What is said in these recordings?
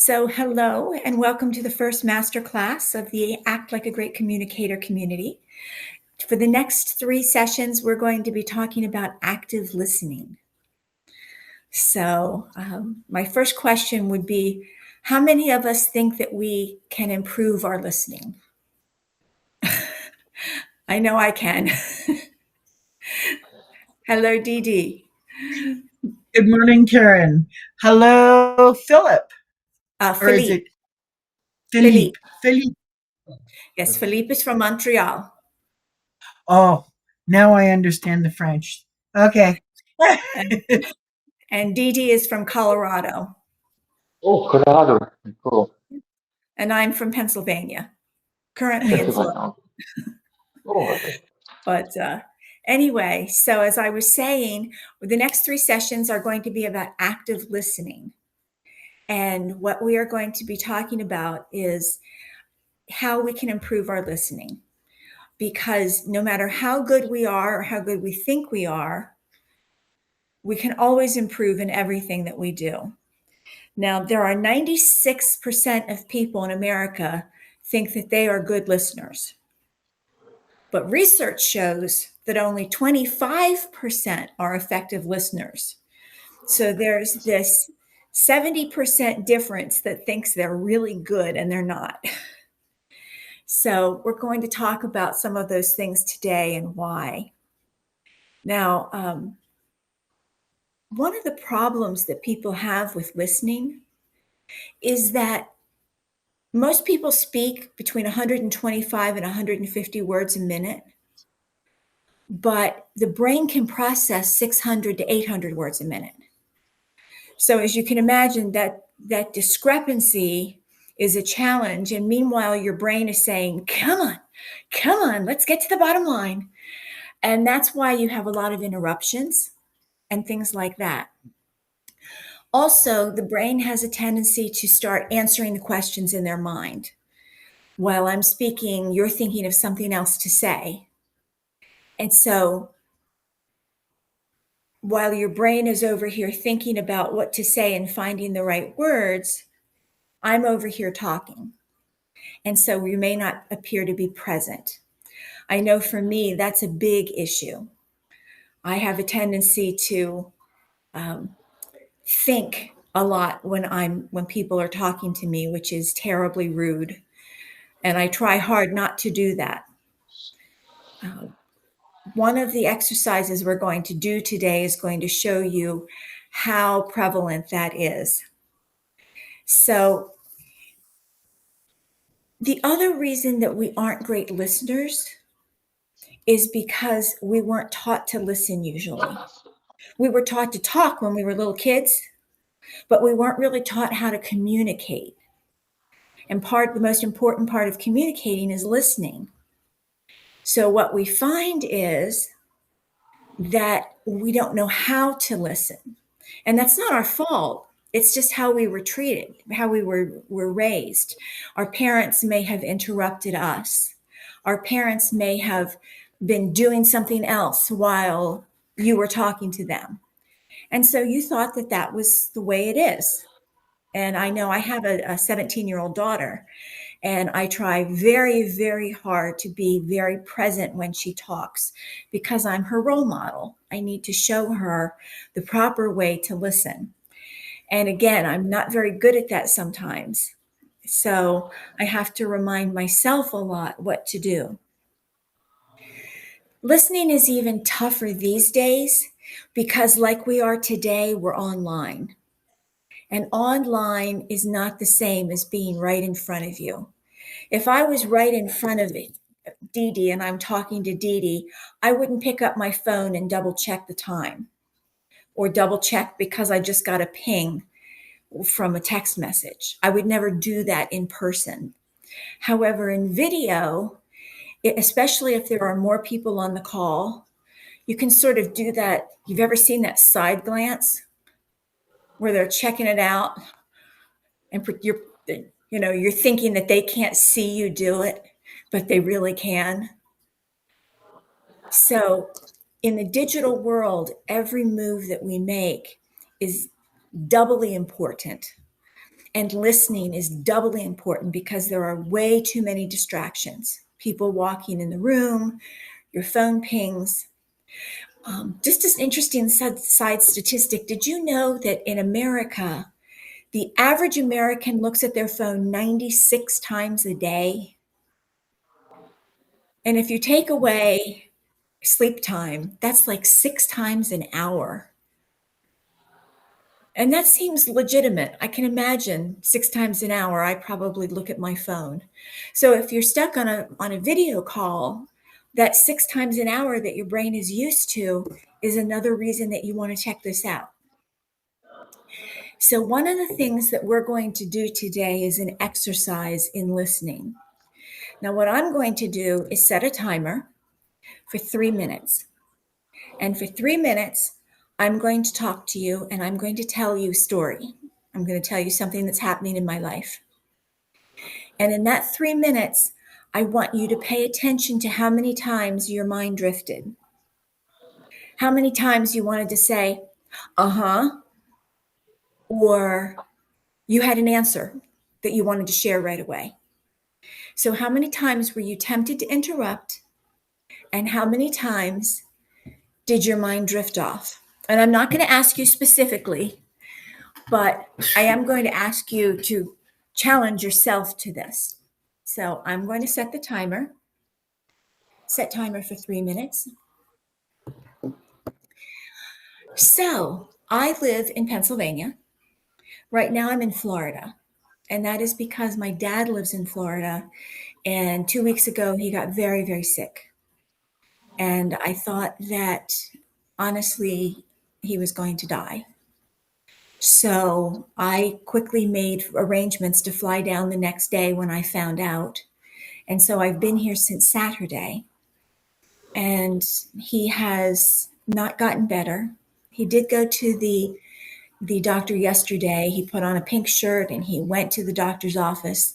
So, hello and welcome to the first masterclass of the Act Like a Great Communicator community. For the next 3 sessions, we're going to be talking about active listening. So, my first question would be, how many of us think that we can improve our listening? I know I can. Hello, Dee Dee. Good morning, Karen. Hello, Philip. Or is Philippe. it Philippe? Philippe. Philippe. Yes, Philippe is from Montreal. Oh, now I understand the French. Okay. And, and Dee Dee is from Colorado. Oh, Colorado. Cool. And I'm from Pennsylvania, currently in Florida. Pennsylvania. Oh, okay. But anyway, so as I was saying, the next 3 sessions are going to be about active listening. And what we are going to be talking about is how we can improve our listening. Because no matter how good we are or how good we think we are, we can always improve in everything that we do. Now, there are 96% of people in America think that they are good listeners. But research shows that only 25% are effective listeners. So there's this 70% difference that thinks they're really good and they're not. So we're going to talk about some of those things today and why. Now, one of the problems that people have with listening is that most people speak between 125 and 150 words a minute, but the brain can process 600 to 800 words a minute. So as you can imagine, that discrepancy is a challenge. And meanwhile, your brain is saying, come on, let's get to the bottom line. And that's why you have a lot of interruptions and things like that. Also, the brain has a tendency to start answering the questions in their mind. While I'm speaking, you're thinking of something else to say. And so while your brain is over here thinking about what to say and finding the right words, I'm over here talking. And so you may not appear to be present. I know for me, that's a big issue. I have a tendency to think a lot when people are talking to me, which is terribly rude. And I try hard not to do that. One of the exercises we're going to do today is going to show you how prevalent that is. So the other reason that we aren't great listeners is because we weren't taught to listen usually. We were taught to talk when we were little kids, but we weren't really taught how to communicate. And the most important part of communicating is listening. So what we find is that we don't know how to listen. And that's not our fault. It's just how we were treated, how we were raised. Our parents may have interrupted us. Our parents may have been doing something else while you were talking to them. And so you thought that that was the way it is. And I know I have a 17-year-old daughter, and I try very, very hard to be very present when she talks because I'm her role model. I need to show her the proper way to listen. And again, I'm not very good at that sometimes. So I have to remind myself a lot what to do. Listening is even tougher these days because, like we are today, we're online. And online is not the same as being right in front of you. If I was right in front of Dee Dee and I'm talking to Dee Dee, I wouldn't pick up my phone and double check the time or double check because I just got a ping from a text message. I would never do that in person. However, in video, especially if there are more people on the call, you can sort of do that. You've ever seen that side glance where they're checking it out and you're thinking that they can't see you do it, but they really can. So in the digital world, every move that we make is doubly important. And listening is doubly important because there are way too many distractions. People walking in the room, your phone pings. Just as interesting side statistic, did you know that in America, the average American looks at their phone 96 times a day? And if you take away sleep time, that's like 6 times an hour. And that seems legitimate. I can imagine 6 times an hour, I probably look at my phone. So if you're stuck on a video call, that 6 times an hour that your brain is used to is another reason that you want to check this out. So one of the things that we're going to do today is an exercise in listening. Now, what I'm going to do is set a timer for 3 minutes. And for 3 minutes, I'm going to talk to you and I'm going to tell you a story. I'm going to tell you something that's happening in my life. And in that 3 minutes, I want you to pay attention to how many times your mind drifted. How many times you wanted to say, uh-huh, or you had an answer that you wanted to share right away. So how many times were you tempted to interrupt? And how many times did your mind drift off? And I'm not going to ask you specifically, but I am going to ask you to challenge yourself to this. So I'm going to set the timer. Set timer for 3 minutes. So I live in Pennsylvania. Right now I'm in Florida. And that is because my dad lives in Florida. And 2 weeks ago, he got very, very sick. And I thought that honestly, he was going to die. So I quickly made arrangements to fly down the next day when I found out. And so I've been here since Saturday. And he has not gotten better. He did go to the doctor yesterday. He put on a pink shirt and he went to the doctor's office.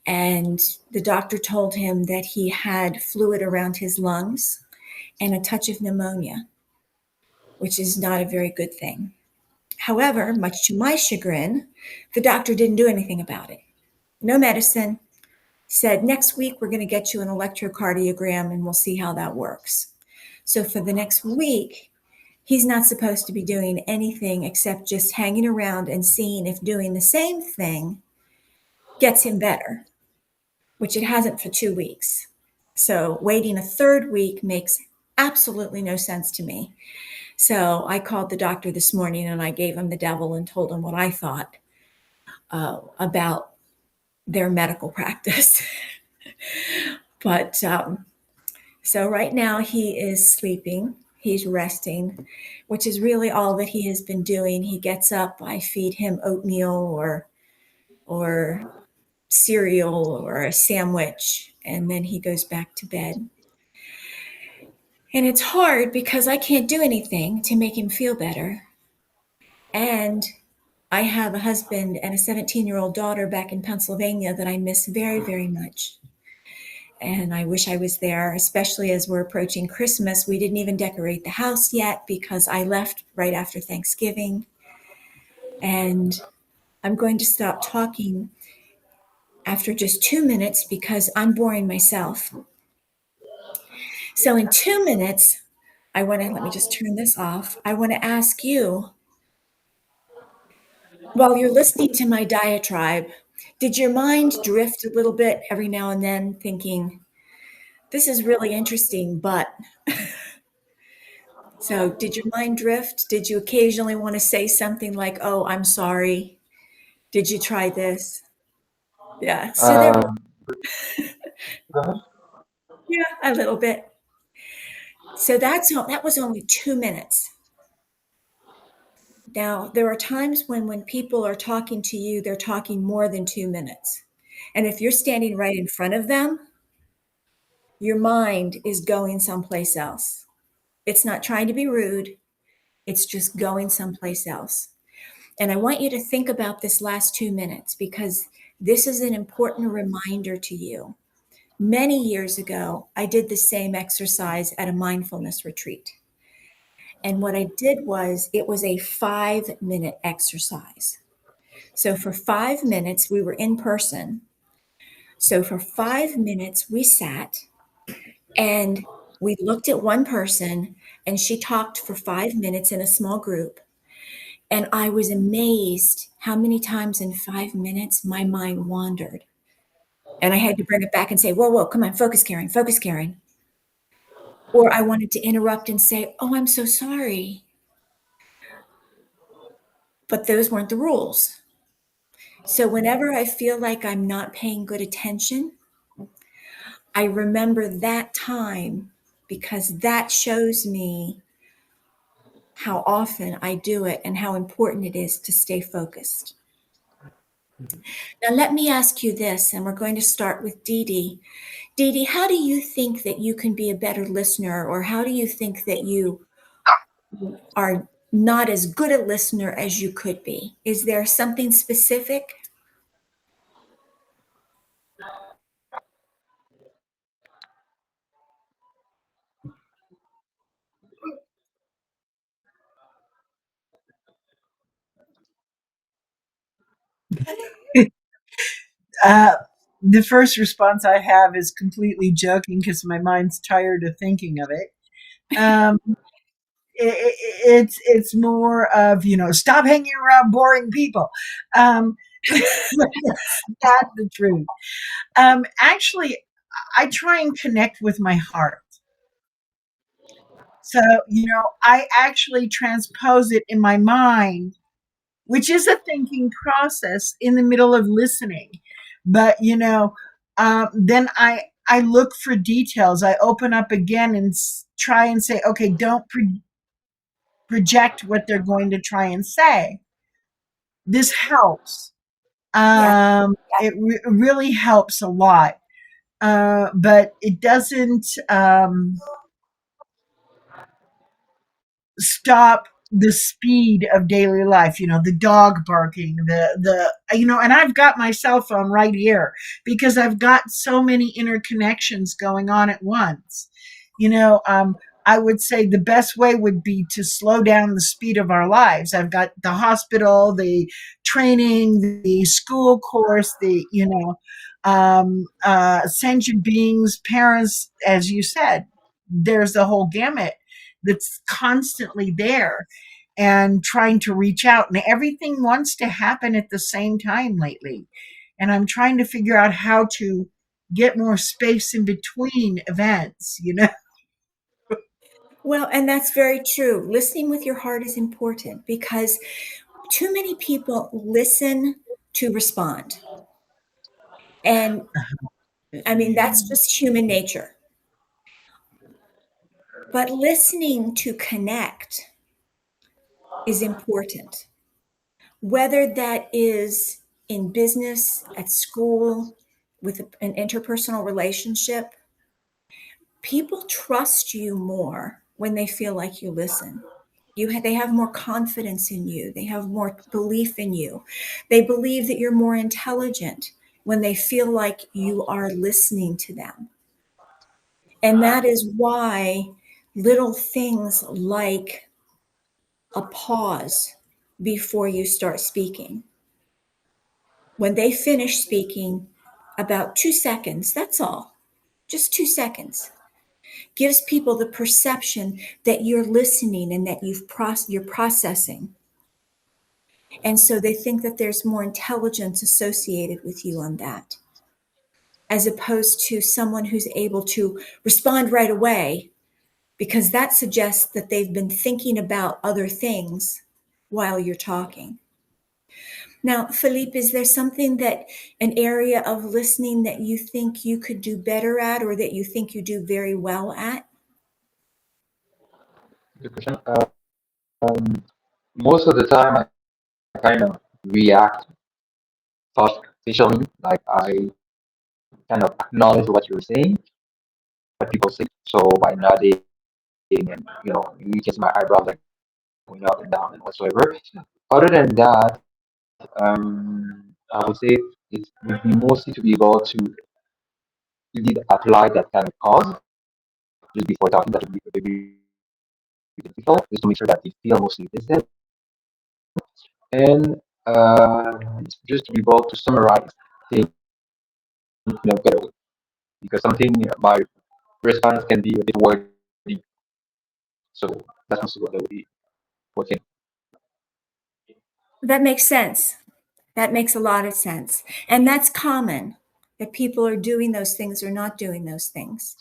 And the doctor told him that he had fluid around his lungs and a touch of pneumonia, which is not a very good thing. However, much to my chagrin, the doctor didn't do anything about it. No medicine. Said, next week, we're going to get you an electrocardiogram and we'll see how that works. So for the next week, he's not supposed to be doing anything except just hanging around and seeing if doing the same thing gets him better, which it hasn't for 2 weeks. So waiting a third week makes absolutely no sense to me. So I called the doctor this morning and I gave him the devil and told him what I thought about their medical practice. But so right now he is sleeping. He's resting, which is really all that he has been doing. He gets up, I feed him oatmeal or cereal or a sandwich, and then he goes back to bed. And it's hard because I can't do anything to make him feel better. And I have a husband and a 17-year-old daughter back in Pennsylvania that I miss very, very much. And I wish I was there, especially as we're approaching Christmas. We didn't even decorate the house yet because I left right after Thanksgiving. And I'm going to stop talking after just 2 minutes because I'm boring myself. So in 2 minutes, let me just turn this off. I want to ask you, while you're listening to my diatribe, did your mind drift a little bit every now and then thinking, this is really interesting, but so did your mind drift? Did you occasionally want to say something like, oh, I'm sorry. Did you try this? Yeah. So there, Um, yeah, a little bit. So that was only 2 minutes. Now, there are times when people are talking to you, they're talking more than 2 minutes. And if you're standing right in front of them, your mind is going someplace else. It's not trying to be rude. It's just going someplace else. And I want you to think about this last 2 minutes because this is an important reminder to you. Many years ago, I did the same exercise at a mindfulness retreat. And what I did was, it was a 5-minute exercise. So for 5 minutes, we were in person. So for 5 minutes, we sat and we looked at one person, and she talked for 5 minutes in a small group. And I was amazed how many times in 5 minutes my mind wandered. And I had to bring it back and say, whoa, whoa, come on, focus, Karen, focus, Karen. Or I wanted to interrupt and say, oh, I'm so sorry. But those weren't the rules. So whenever I feel like I'm not paying good attention, I remember that time because that shows me how often I do it and how important it is to stay focused. Now, let me ask you this, and we're going to start with Dee Dee. Dee Dee, how do you think that you can be a better listener, or how do you think that you are not as good a listener as you could be? Is there something specific? Uh, the first response I have is completely joking because my mind's tired of thinking of it. Um, it's more of, stop hanging around boring people. Um, that's not the truth. Actually, I try and connect with my heart. So, I actually transpose it in my mind, which is a thinking process in the middle of listening. But, then I look for details. I open up again and try and say, okay, don't project what they're going to try and say. This helps. Yeah. It really helps a lot. But it doesn't stop the speed of daily life, the dog barking, and I've got my cell phone right here because I've got so many interconnections going on at once. you know um I would say the best way would be to slow down the speed of our lives. I've got the hospital, the training, the school course, sentient beings, parents, as you said. There's the whole gamut that's constantly there and trying to reach out, and everything wants to happen at the same time lately, and I'm trying to figure out how to get more space in between events. Well, and that's very true. Listening with your heart is important because too many people listen to respond. And I mean, that's just human nature. But listening to connect is important, whether that is in business, at school, with an interpersonal relationship. People trust you more when they feel like you listen. They have more confidence in you. They have more belief in you. They believe that you're more intelligent when they feel like you are listening to them. And that is why little things like a pause before you start speaking. When they finish speaking, about 2 seconds, that's all, just 2 seconds, gives people the perception that you're listening and that you're processing. And so they think that there's more intelligence associated with you on that, as opposed to someone who's able to respond right away, because that suggests that they've been thinking about other things while you're talking. Now, Philippe, is there something an area of listening that you think you could do better at, or that you think you do very well at? Good question. Most of the time, I kind of react fast facially, like I kind of acknowledge what you're saying, what people say. So by nodding and you can see my eyebrows like going up and down and whatsoever. Other than that, I would say it would be mostly to be able to indeed apply that kind of cause just before talking. That would be very difficult, just to make sure that they feel mostly listened. And just to be able to summarize things in a better way. Because something my response can be a bit wordy, so that's mostly what I would be working. That makes sense. That makes a lot of sense. And that's common that people are doing those things or not doing those things.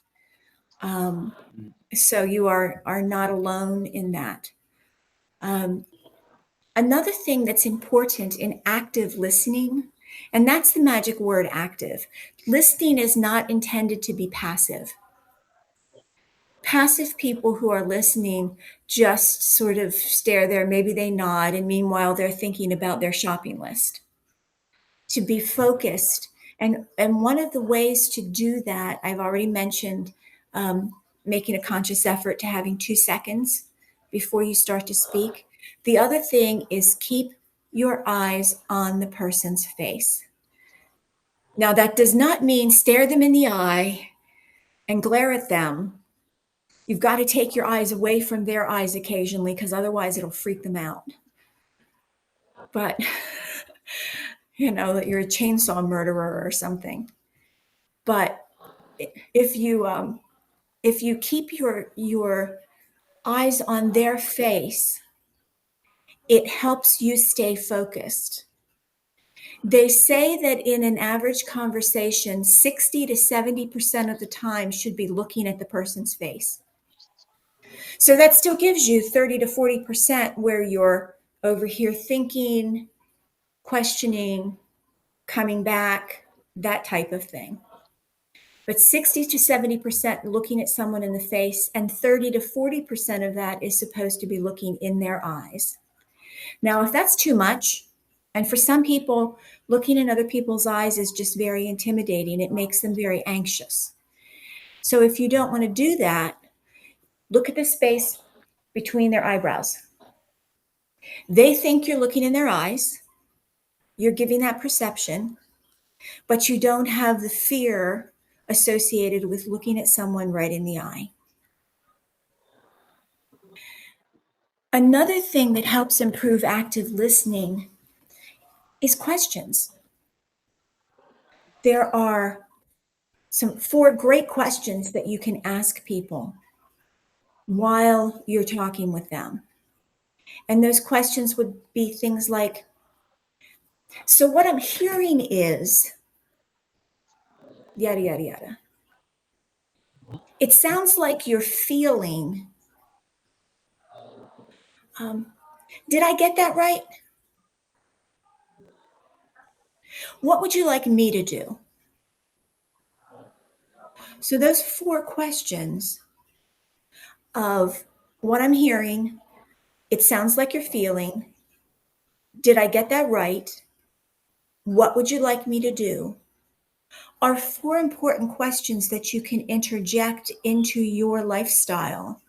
So you are not alone in that. Um, Another thing that's important in active listening, and that's the magic word active. Listening is not intended to be passive. Passive people who are listening just sort of stare there, maybe they nod, and meanwhile they're thinking about their shopping list. To be focused, and one of the ways to do that, I've already mentioned, making a conscious effort to having 2 seconds before you start to speak. The other thing is keep your eyes on the person's face. Now, that does not mean stare them in the eye and glare at them. You've got to take your eyes away from their eyes occasionally because otherwise it'll freak them out. But, that you're a chainsaw murderer or something. But if you keep your eyes on their face, it helps you stay focused. They say that in an average conversation, 60 to 70% of the time should be looking at the person's face. So that still gives you 30 to 40% where you're over here thinking, questioning, coming back, that type of thing. But 60 to 70% looking at someone in the face, and 30 to 40% of that is supposed to be looking in their eyes. Now, if that's too much, and for some people, looking in other people's eyes is just very intimidating, it makes them very anxious. So if you don't want to do that, look at the space between their eyebrows. They think you're looking in their eyes, you're giving that perception, but you don't have the fear associated with looking at someone right in the eye. Another thing that helps improve active listening is questions. There are some 4 great questions that you can ask people while you're talking with them. And those questions would be things like, so what I'm hearing is, yada, yada, yada. It sounds like you're feeling, did I get that right? What would you like me to do? So those 4 questions of what I'm hearing, it sounds like you're feeling, did I get that right? What would you like me to do? Are 4 important questions that you can interject into your lifestyle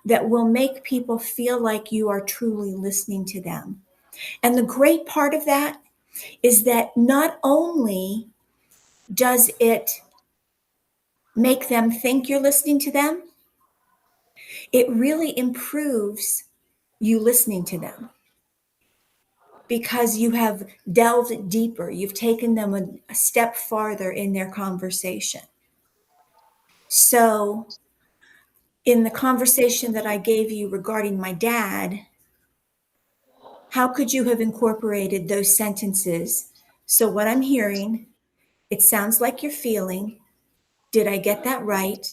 that will make people feel like you are truly listening to them. And the great part of that is that not only does it make them think you're listening to them, it really improves you listening to them because you have delved deeper. You've taken them a step farther in their conversation. So, in the conversation that I gave you regarding my dad, how could you have incorporated those sentences? So, what I'm hearing, it sounds like you're feeling. Did I get that right?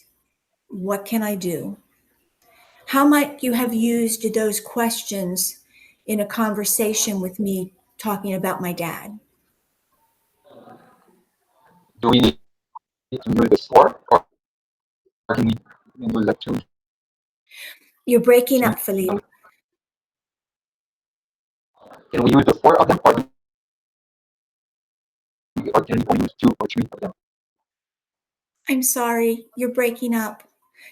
What can I do? How might you have used those questions in a conversation with me talking about my dad? Do we need to use the four, or can we use like two? You're breaking So up, Philippe. can we use the 4 of them, or can we only use 2 or 3 of them? I'm sorry, you're breaking up.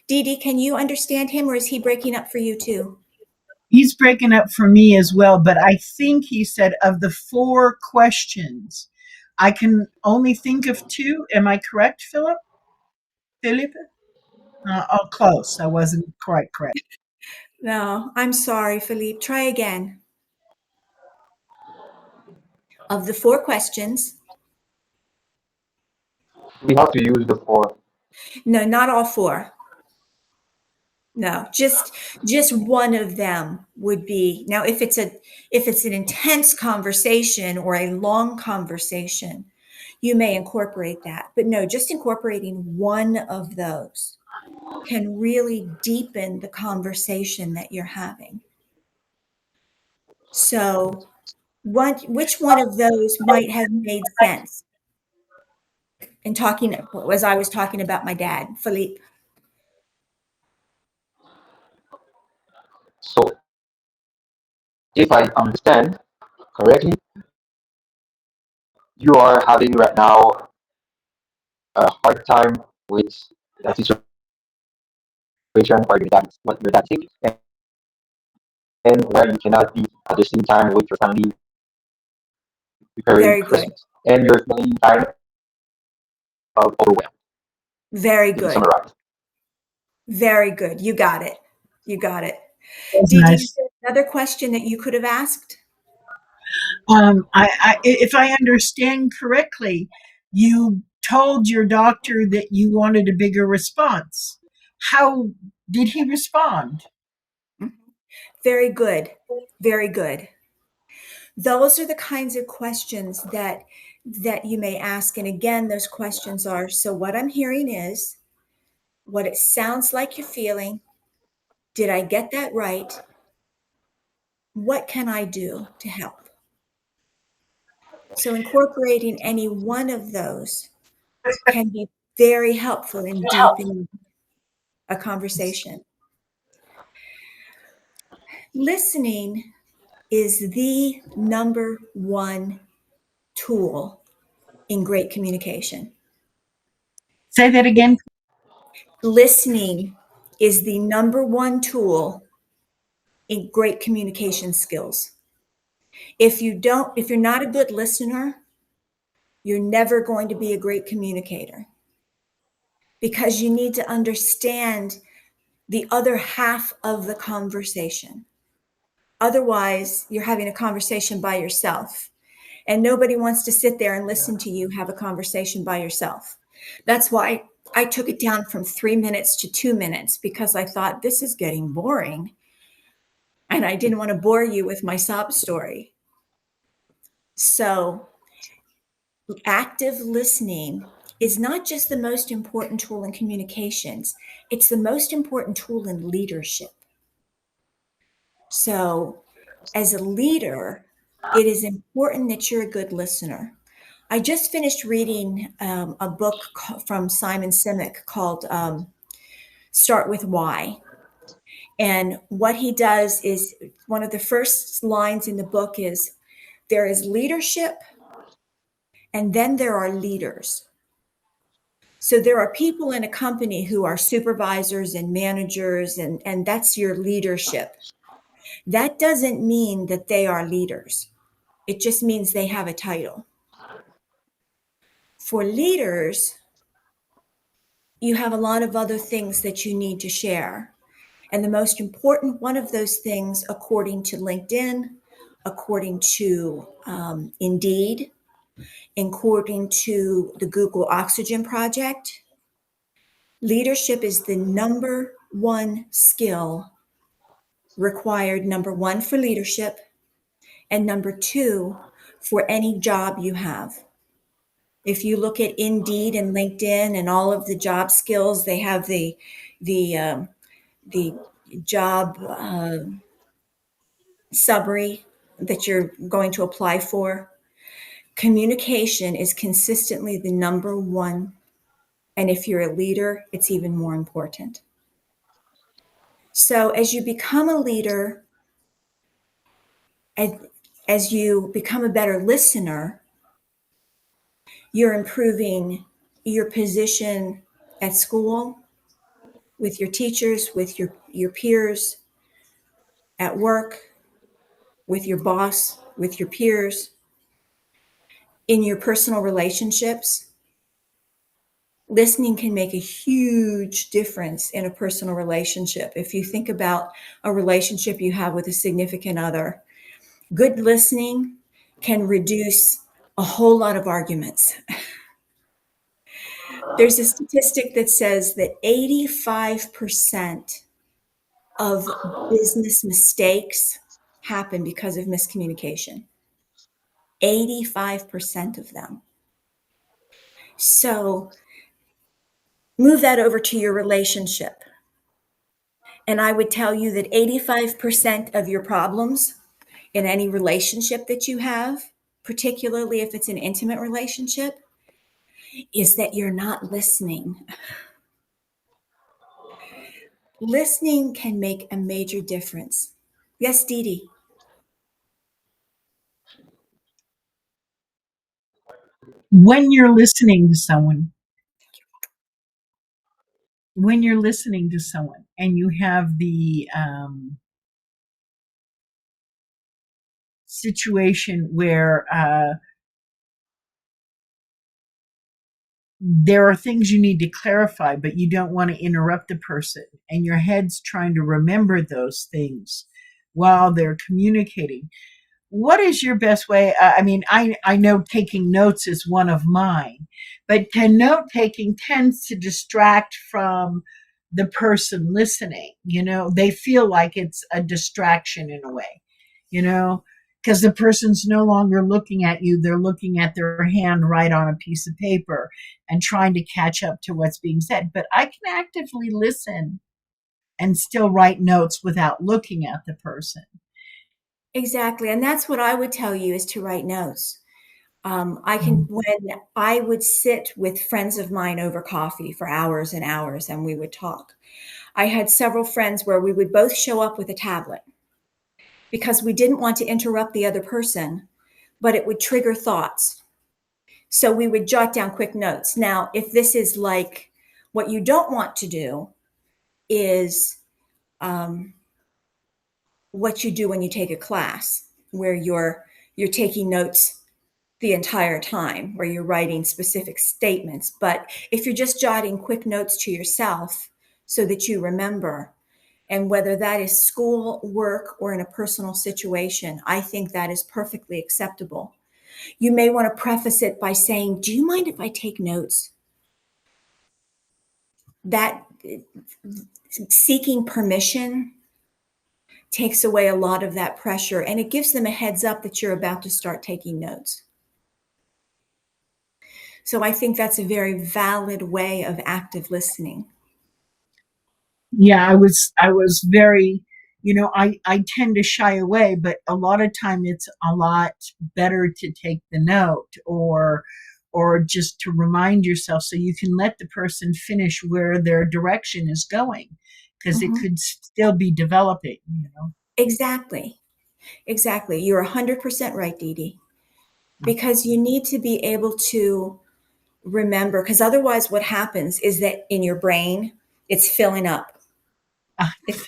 Dee Dee, can you understand him or is he breaking up for you too? He's breaking up for me as well, but I think he said of the 4 questions, I can only think of 2. Am I correct, Philip? Philip? Oh, close. I wasn't quite correct. No, I'm sorry, Philippe. Try again. Of the 4 questions, We have to use the four. no, not all 4. No, just one of them would be. Now, if it's an intense conversation or a long conversation, you may incorporate that. But no, just incorporating one of those can really deepen the conversation that you're having. So, which one of those might have made sense in talking as I was talking about my dad, Philippe? So if I understand correctly, you are having right now a hard time with that situation where your dad what your dad sick and where you cannot be at the same time with your family preparing Very good. Christmas. And you're feeling kind of overwhelmed, Very to good. summarize. Very good. You got it. You got it. That's Dee Dee, is nice. there another question that you could have asked? If I understand correctly, you told your doctor that you wanted a bigger response. How did he respond? Mhm. Very good. Very good. Those are the kinds of questions that you may ask. And again, those questions are, so what I'm hearing is what it sounds like you're feeling. Did I get that right? What can I do to help? So incorporating any one of those can be very helpful in deepening a conversation. Listening is the number one tool in great communication. Say that again. Listening is the number one tool in great communication skills. If you're not a good listener, you're never going to be a great communicator because you need to understand the other half of the conversation. Otherwise, you're having a conversation by yourself, and nobody wants to sit there and listen to you have a conversation by yourself. That's why I took it down from 3 minutes to 2 minutes, because I thought this is getting boring and I didn't want to bore you with my sob story. So, active listening is not just the most important tool in communications, it's the most important tool in leadership. So, as a leader, it is important that you're a good listener. I just finished reading a book from Simon Sinek called Start with Why. And what he does is, one of the first lines in the book is, there is leadership and then there are leaders. So there are people in a company who are supervisors and managers, and that's your leadership. That doesn't mean that they are leaders. It just means they have a title. For leaders, you have a lot of other things that you need to share. And the most important one of those things, according to LinkedIn, according to Indeed, according to the Google Oxygen Project, leadership is the number one skill required, number one for leadership, and number two for any job you have. If you look at Indeed and LinkedIn and all of the job skills, they have the the job summary that you're going to apply for. Communication is consistently the number one, and if you're a leader, it's even more important. So as you become a leader, as, as you become a better listener, you're improving your position at school, with your teachers, with your peers, at work, with your boss, with your peers, in your personal relationships. Listening can make a huge difference in a personal relationship. If you think about a relationship you have with a significant other, good listening can reduce a whole lot of arguments. There's a statistic that says that 85% of business mistakes happen because of miscommunication. 85% of them. So move that over to your relationship. And I would tell you that 85% of your problems in any relationship that you have, particularly if it's an intimate relationship, is that you're not listening. Listening can make a major difference. Yes, Dee Dee. When you're listening to someone, when you're listening to someone and you have the situation where there are things you need to clarify, but you don't want to interrupt the person, and your head's trying to remember those things while they're communicating. What is your best way? I mean, I know taking notes is one of mine, but note taking tends to distract from the person listening. You know, they feel like it's a distraction in a way, you know, because the person's no longer looking at you. They're looking at their hand right on a piece of paper and trying to catch up to what's being said. But I can actively listen and still write notes without looking at the person. Exactly. And that's what I would tell you is to write notes. When I would sit with friends of mine over coffee for hours and hours and we would talk, I had several friends where we would both show up with a tablet because we didn't want to interrupt the other person, but it would trigger thoughts. So we would jot down quick notes. Now, if this is like what you don't want to do is um, what you do when you take a class where you're taking notes the entire time, where you're writing specific statements. But if you're just jotting quick notes to yourself so that you remember, and whether that is school, work, or in a personal situation, I think that is perfectly acceptable. You may want to preface it by saying, "Do you mind if I take notes?" That seeking permission takes away a lot of that pressure, and it gives them a heads up that you're about to start taking notes. So I think that's a very valid way of active listening. Yeah, I was very, I tend to shy away, but a lot of time it's a lot better to take the note, or just to remind yourself so you can let the person finish where their direction is going, because it Mhm. could still be developing. Exactly. Exactly. You're 100% right, Dee Dee, because you need to be able to remember, because otherwise what happens is that in your brain, it's filling up. It's,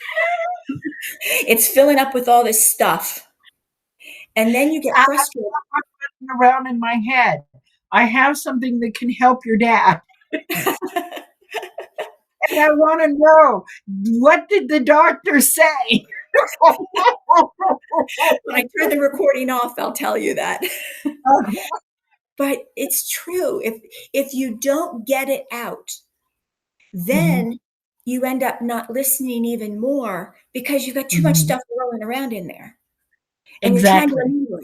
it's filling up with all this stuff. And then you get I'm frustrated. around in my head. I have something that can help your dad. And I want to know, what did the doctor say? When I turn the recording off, I'll tell you that. But it's true. If you don't get it out, Mhm, then you end up not listening even more because you've got too much mhm. stuff rolling around in there and you're trying to Exactly. remember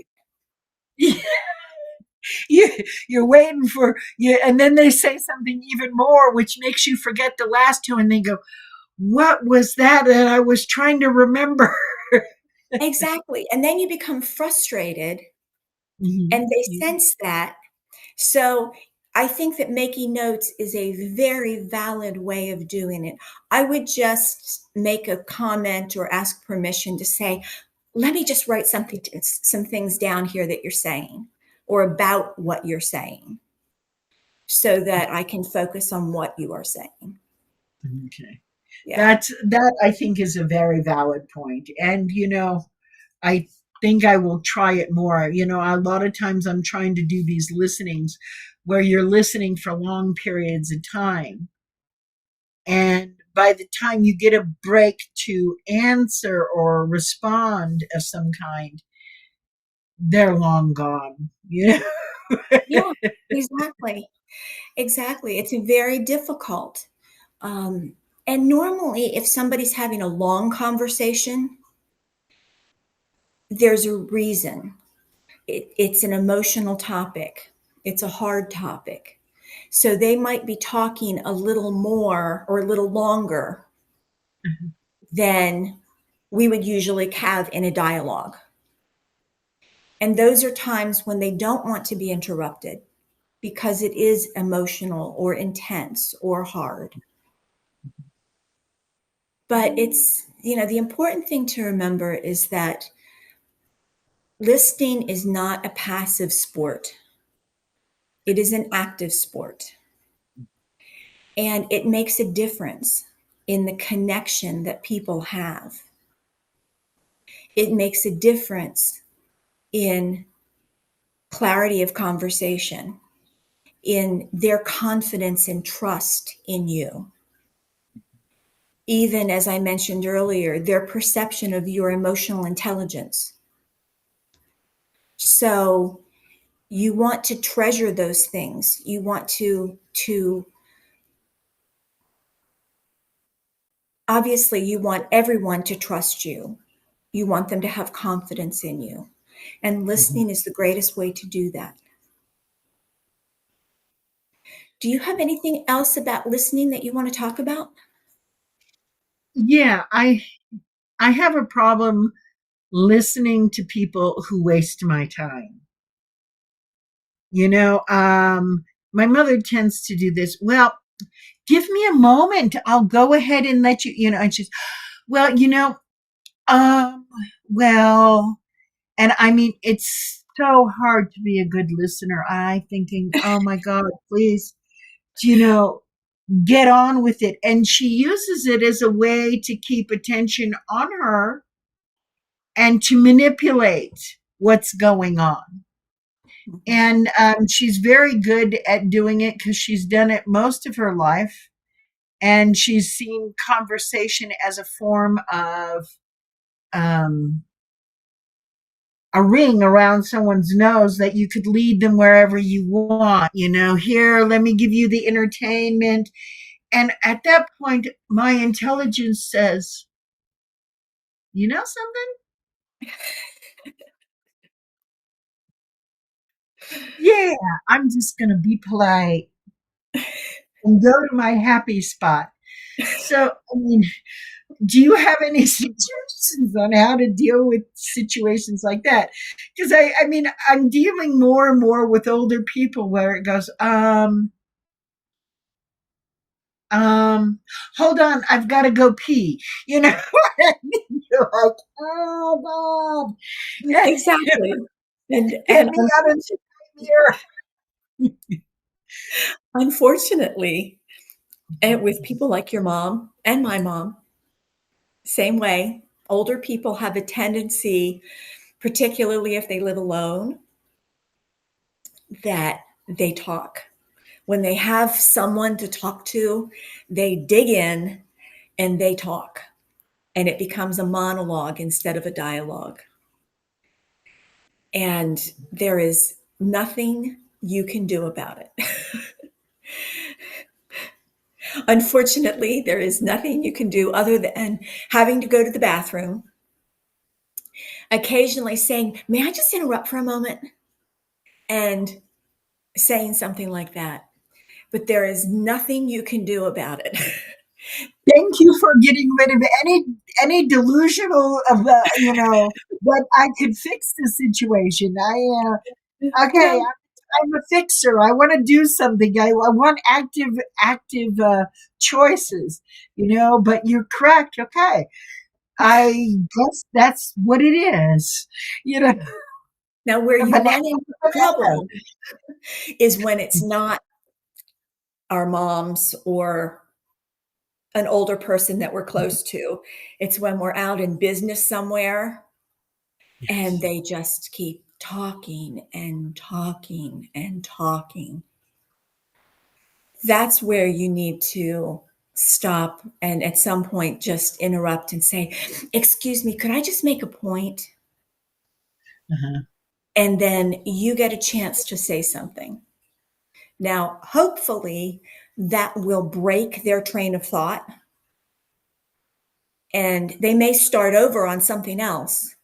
it. you, you're waiting for you, and then they say something even more, which makes you forget the last two, and they go, "What was that I was trying to remember?" Exactly. And then you become frustrated Mhm. and they Yeah. sense that. So I think that making notes is a very valid way of doing it. I would just make a comment or ask permission to say, let me just write some things down here that you're saying or about what you're saying so that I can focus on what you are saying. Okay. Yeah. That I think is a very valid point. And I think I will try it more. A lot of times I'm trying to do these listenings where you're listening for long periods of time. And by the time you get a break to answer or respond of some kind, they're long gone. You know? Yeah, exactly. Exactly. It's very difficult. Um, and normally, if somebody's having a long conversation, there's a reason. It's an emotional topic, it's a hard topic. So they might be talking a little more or a little longer than we would usually have in a dialogue. And those are times when they don't want to be interrupted because it is emotional or intense or hard. But it's, the important thing to remember is that listening is not a passive sport, it is an active sport. And it makes a difference in the connection that people have. It makes a difference in clarity of conversation, in their confidence and trust in you. Even as I mentioned earlier, their perception of your emotional intelligence. So you want to treasure those things. You want to obviously you want everyone to trust you. You want them to have confidence in you. And Mhm. listening is the greatest way to do that. Do you have anything else about listening that you want to talk about? Yeah, I have a problem listening to people who waste my time. You know, my mother tends to do this. Well, give me a moment. I'll go ahead and let you, and she's, well, um, well, and I mean, it's so hard to be a good listener. I thinking, oh my God, please, you know, get on with it. And she uses it as a way to keep attention on her and to manipulate what's going on. Mhm. And she's very good at doing it because she's done it most of her life. And she's seen conversation as a form of um, a ring around someone's nose that you could lead them wherever you want. Here, let me give you the entertainment. And at that point, my intelligence says, you know something? Yeah, I'm just going to be polite and go to my happy spot. So, I mean, do you have any suggestions on how to deal with situations like that? Because I mean, I'm dealing more and more with older people where it goes, um, hold on, I've got to go pee. You're like, oh God, Exactly. And get and me out of here. unfortunately, and with people like your mom and my mom, same way. Older people have a tendency, particularly if they live alone, that they talk. When they have someone to talk to, they dig in and they talk. And it becomes a monologue instead of a dialogue. And there is nothing you can do about it. Unfortunately, there is nothing you can do other than having to go to the bathroom, occasionally saying, "May I just interrupt for a moment?" and saying something like that. But there is nothing you can do about it. Thank you for getting rid of any delusional of the that I could fix the situation. Okay, No, I'm a fixer. I want to do something. I want active choices. But you're correct. Okay, I guess that's what it is. You know, now where a you banana, run into a banana. trouble is when it's not our moms or an older person that we're close to. It's when we're out in business somewhere and Yes. they just keep talking and talking and talking. That's where you need to stop and at some point just interrupt and say, "Excuse me, could I just make a point?" Uh-huh. and then you get a chance to say something. Now, hopefully, that will break their train of thought, and they may start over on something else,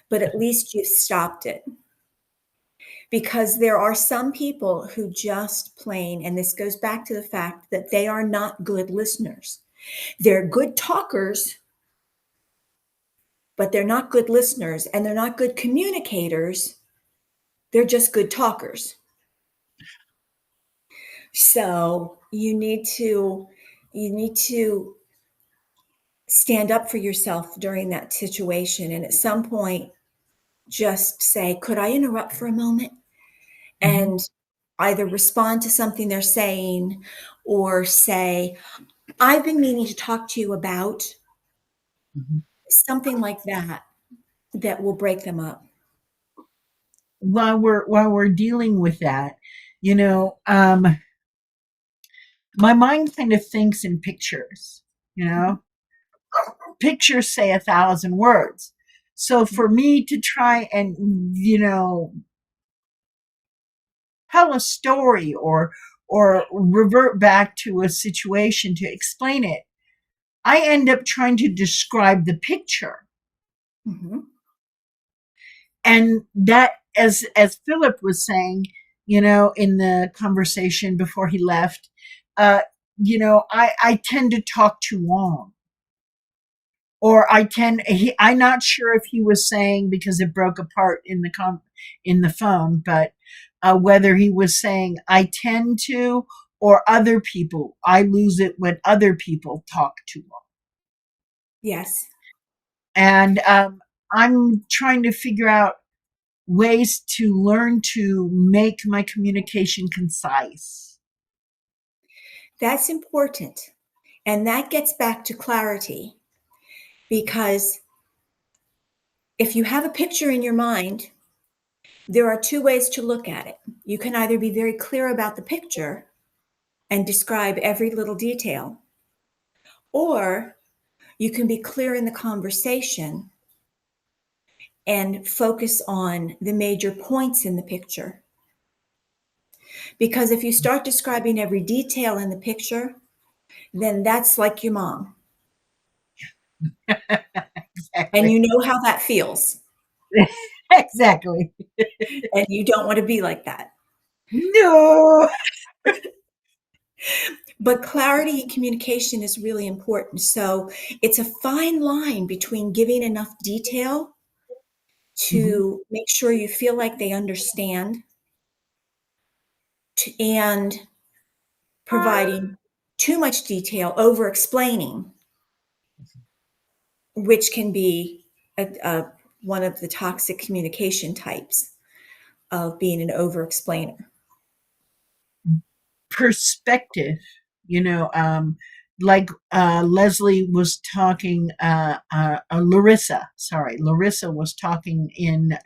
but at least you've stopped it. Because there are some people who just plain, and this goes back to the fact that they are not good listeners. They're good talkers, but they're not good listeners, and they're not good communicators. They're just good talkers. So you need to stand up for yourself during that situation, and at some point just say, could I interrupt for a moment? And either respond to something they're saying or say, I've been meaning to talk to you about Mhm. something like that, that will break them up. While we're dealing with that, you know, my mind kind of thinks in pictures. You know, pictures say 1,000 words. So for me to try and tell a story or revert back to a situation to explain it, I end up trying to describe the picture. Mm-hmm. And that, as Philip was saying, in the conversation before he left, uh, I tend to talk too long. Or I'm not sure if he was saying, because it broke apart in the phone, but whether he was saying I tend to, or other people, I lose it when other people talk too long. Yes, And I'm trying to figure out ways to learn to make my communication concise. that's important. And that gets back to clarity, because if you have a picture in your mind, there are two ways to look at it. You can either be very clear about the picture and describe every little detail, or you can be clear in the conversation and focus on the major points in the picture. Because if you start describing every detail in the picture, then that's like your mom. And Exactly. you know how that feels. Exactly. And you don't want to be like that. No. But clarity in communication is really important. So it's a fine line between giving enough detail Mhm. to make sure you feel like they understand, and providing too much detail, over explaining, which can be one of the toxic communication types of being an over explainer. Perspective, like Leslie was talking, Larissa was talking in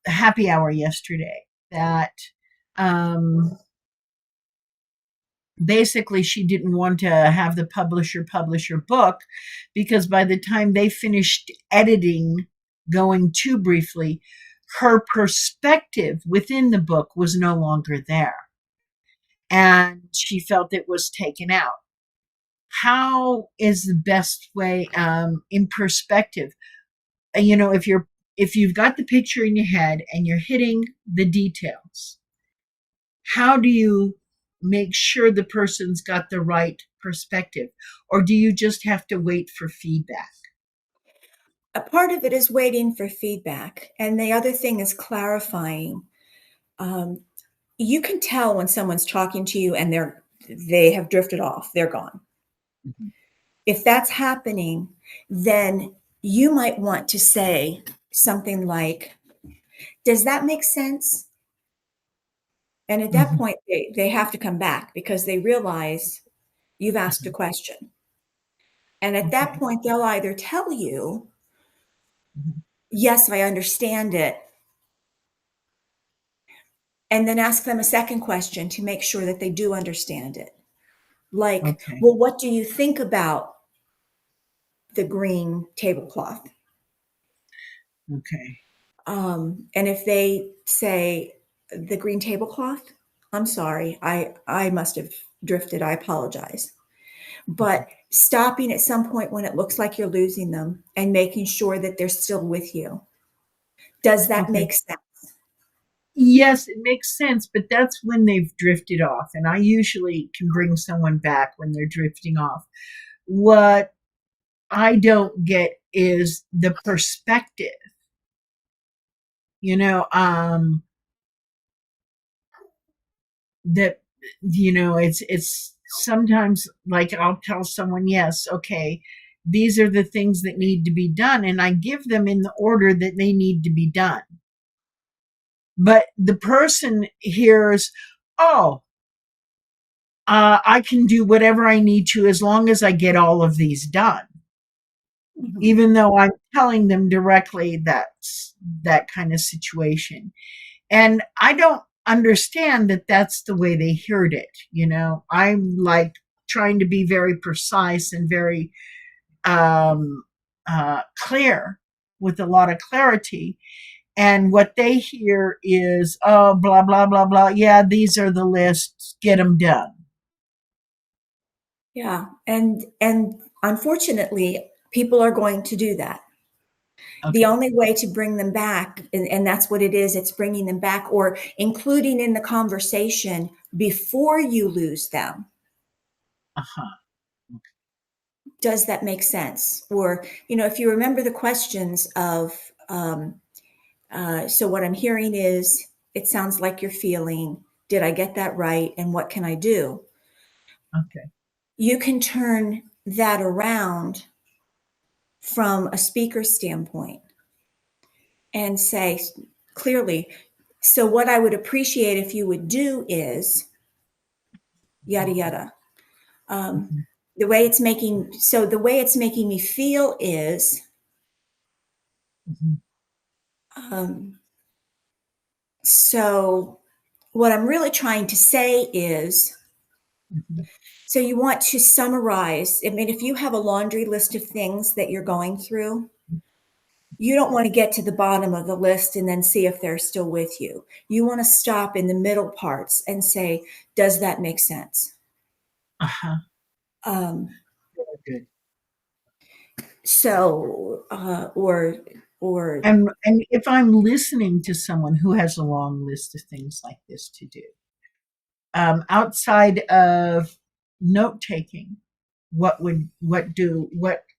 happy hour yesterday, that um, basically she didn't want to have the publisher publish her book because by the time they finished editing, going too briefly, her perspective within the book was no longer there, and she felt it was taken out. How is the best way, in perspective? If you've got the picture in your head and you're hitting the details, how do you make sure the person's got the right perspective, or do you just have to wait for feedback? A part of it is waiting for feedback, and the other thing is clarifying. Um, you can tell when someone's talking to you and they have drifted off, they're gone. Mhm. If that's happening, then you might want to say something like, does that make sense? And at that Mhm. point, they have to come back because they realize you've asked a question. And at that Okay. point, they'll either tell you, Mhm. yes, I understand it, and then ask them a second question to make sure that they do understand it. Like, Okay. well, what do you think about the green tablecloth? Okay. And if they say the green tablecloth, I'm sorry, I must have drifted. I apologize. Okay. But stopping at some point when it looks like you're losing them and making sure that they're still with you. Does that Okay. make sense? Yes, it makes sense, but that's when they've drifted off. And I usually can bring someone back when they're drifting off. What I don't get is the perspective. You know, that it's sometimes like I'll tell someone, yes, okay, these are the things that need to be done, and I give them in the order that they need to be done. But the person hears, oh, I can do whatever I need to as long as I get all of these done, Mhm. even though I'm telling them directly that's that kind of situation. And I don't understand that that's the way they heard it. I'm like trying to be very precise and very clear with a lot of clarity. And what they hear is, oh, blah, blah, blah, blah. Yeah, these are the lists. Get them done. Yeah, and unfortunately, people are going to do that. The Okay. only way to bring them back, and that's what it is, it's bringing them back or including in the conversation before you lose them. Uh huh. Does that make sense? Or, if you remember the questions of, so what I'm hearing is, it sounds like you're feeling, did I get that right? And what can I do? Okay. You can turn that around from a speaker standpoint and say clearly, so what I would appreciate if you would do is yada yada. Um, Mm-hmm. the way it's making me feel is, Mm-hmm. um, so what I'm really trying to say is, Mm-hmm. so you want to summarize. I mean, if you have a laundry list of things that you're going through, you don't want to get to the bottom of the list and then see if they're still with you. You want to stop in the middle parts and say, does that make sense? Uh huh. Um, Good. so, or And if I'm listening to someone who has a long list of things like this to do, outside of note taking, what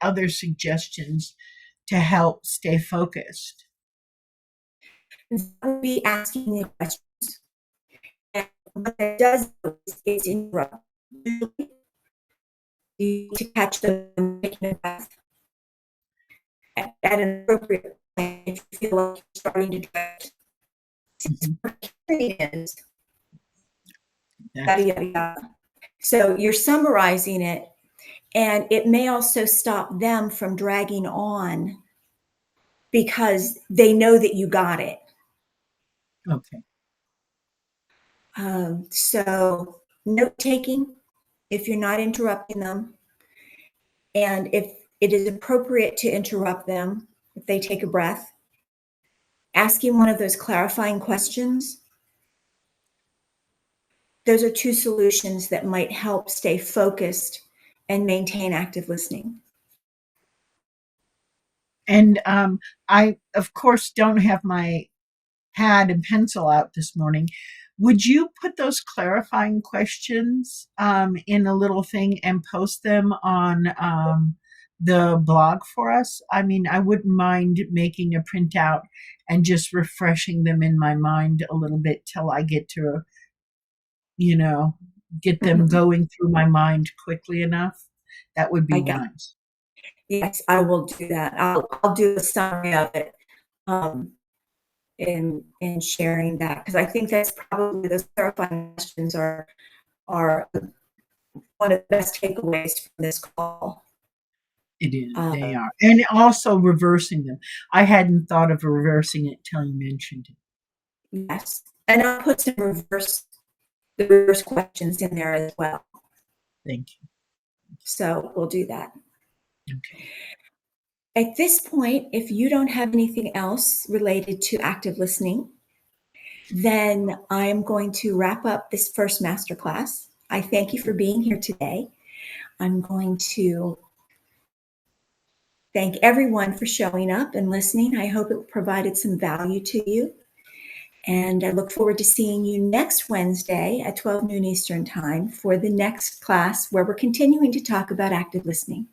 other suggestions to help stay focused? that would be asking the question. And what it does is interrupt. You need to catch them taking a breath at an appropriate point if you feel like you're starting to drift. Mhm. Is yada That's yada yada. So you're summarizing it, and it may also stop them from dragging on because they know that you got it. okay. So note taking, if you're not interrupting them, and if it is appropriate to interrupt them, if they take a breath, asking one of those clarifying questions. Those are two solutions that might help stay focused and maintain active listening. And I, of course, don't have my pad and pencil out this morning. Would you put those clarifying questions in a little thing and post them on the blog for us? I mean, I wouldn't mind making a printout and just refreshing them in my mind a little bit till I get to, you know, get them Mhm. going through my mind quickly enough. That would I be got nice. Yes, I will do that. I'll do a summary of it um, in sharing that because I think that's probably those clarifying questions are one of the best takeaways from this call. It is. They Uh, are. And also reversing them. I hadn't thought of reversing it till you mentioned it. yes, and I'll put some reverse questions in there as well. Thank So we'll do that. you. Okay. At this point, if you don't have anything else related to active listening, then I'm going to wrap up this first masterclass. I thank you for being here today. I'm going to thank everyone for showing up and listening. I hope it provided some value to you. And I look forward to seeing you next Wednesday at 12 noon Eastern Time for the next class where we're continuing to talk about active listening.